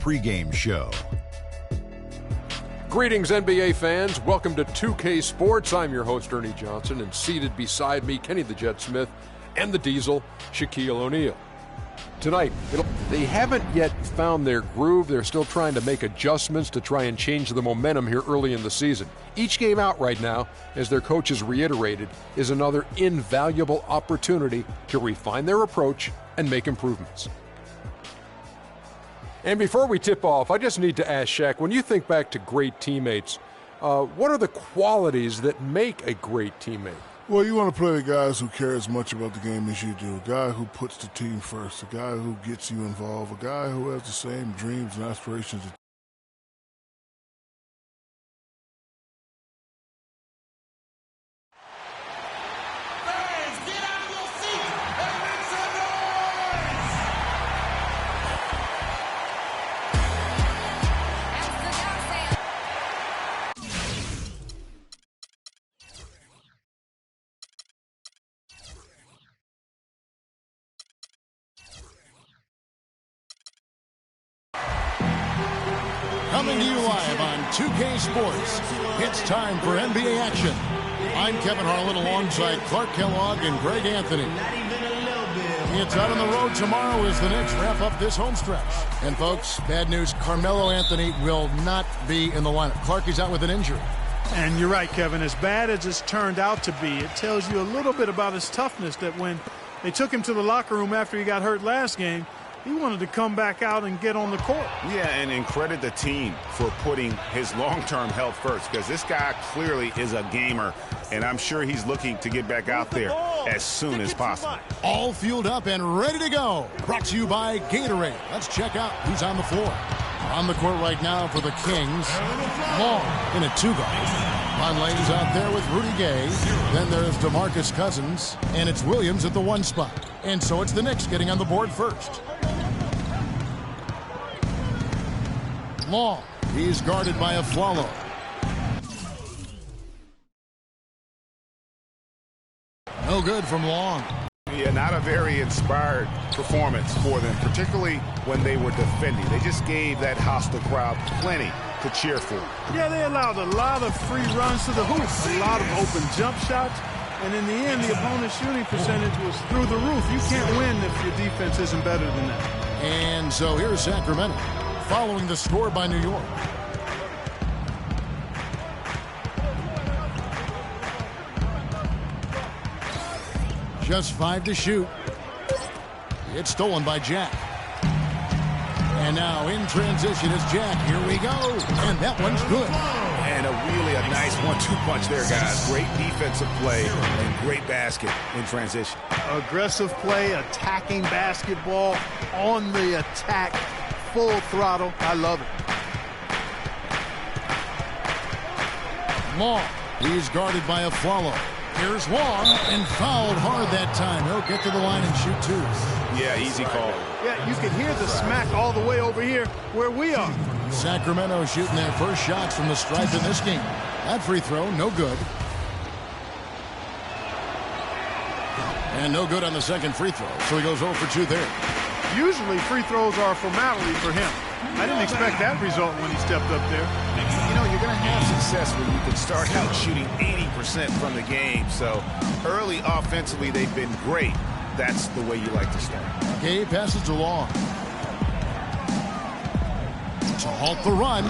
pregame show. Greetings, NBA fans. Welcome to 2K Sports. I'm your host, Ernie Johnson, and seated beside me, Kenny the Jet Smith and the Diesel, Shaquille O'Neal. Tonight, they haven't yet found their groove. They're still trying to make adjustments to try and change the momentum here early in the season. Each game out right now, as their coaches reiterated, is another invaluable opportunity to refine their approach and make improvements. And before we tip off, I just need to ask Shaq, when you think back to great teammates, what are the qualities that make a great teammate? Well, you want to play with guys who care as much about the game as you do, a guy who puts the team first, a guy who gets you involved, a guy who has the same dreams and aspirations. Coming to you live on 2K Sports, it's time for NBA action. I'm Kevin Harlan alongside Clark Kellogg and Greg Anthony. It's out on the road tomorrow as the Knicks wrap up this home stretch. And folks, bad news, Carmelo Anthony will not be in the lineup. Clark is out with an injury. And you're right, Kevin. As bad as it's turned out to be, it tells you a little bit about his toughness, that when they took him to the locker room after he got hurt last game, he wanted to come back out and get on the court. Yeah, and credit the team for putting his long-term health first, because this guy clearly is a gamer, and I'm sure he's looking to get back out there as soon as possible. All fueled up and ready to go. Brought to you by Gatorade. Let's check out who's on the floor. On the court right now for the Kings, Long in a two-guard. Conley's out there with Rudy Gay. Then there's DeMarcus Cousins, and it's Williams at the one spot. And so it's the Knicks getting on the board first. Long, he's guarded by Aflalo. No good from Long. Yeah, not a very inspired performance for them, particularly when they were defending. They just gave that hostile crowd plenty to cheer for. Yeah, they allowed a lot of free runs to the hoop, a lot of open jump shots, and in the end, the opponent's shooting percentage was through the roof. You can't win if your defense isn't better than that. And so here's Sacramento, following the score by New York. Just 5 to shoot. It's stolen by Jack. And now in transition is Jack. Here we go. And that one's good. And a nice 1-2 punch there, guys. Great defensive play and great basket in transition. Aggressive play, attacking basketball, on the attack, full throttle. I love it. Long. He's guarded by Aflalo. Here's Long, and fouled hard that time. He'll get to the line and shoot two. Yeah, easy call. Yeah, you can hear the smack all the way over here where we are. Sacramento shooting their first shots from the stripe in this game. That free throw, no good. And no good on the second free throw, so he goes 0 for 2 there. Usually free throws are a formality for him. I didn't expect that result when he stepped up there. You know, you're going to have success when you can start out shooting 80% from the game. So early offensively, they've been great. That's the way you like to start. Gay passes to Long. To halt the run.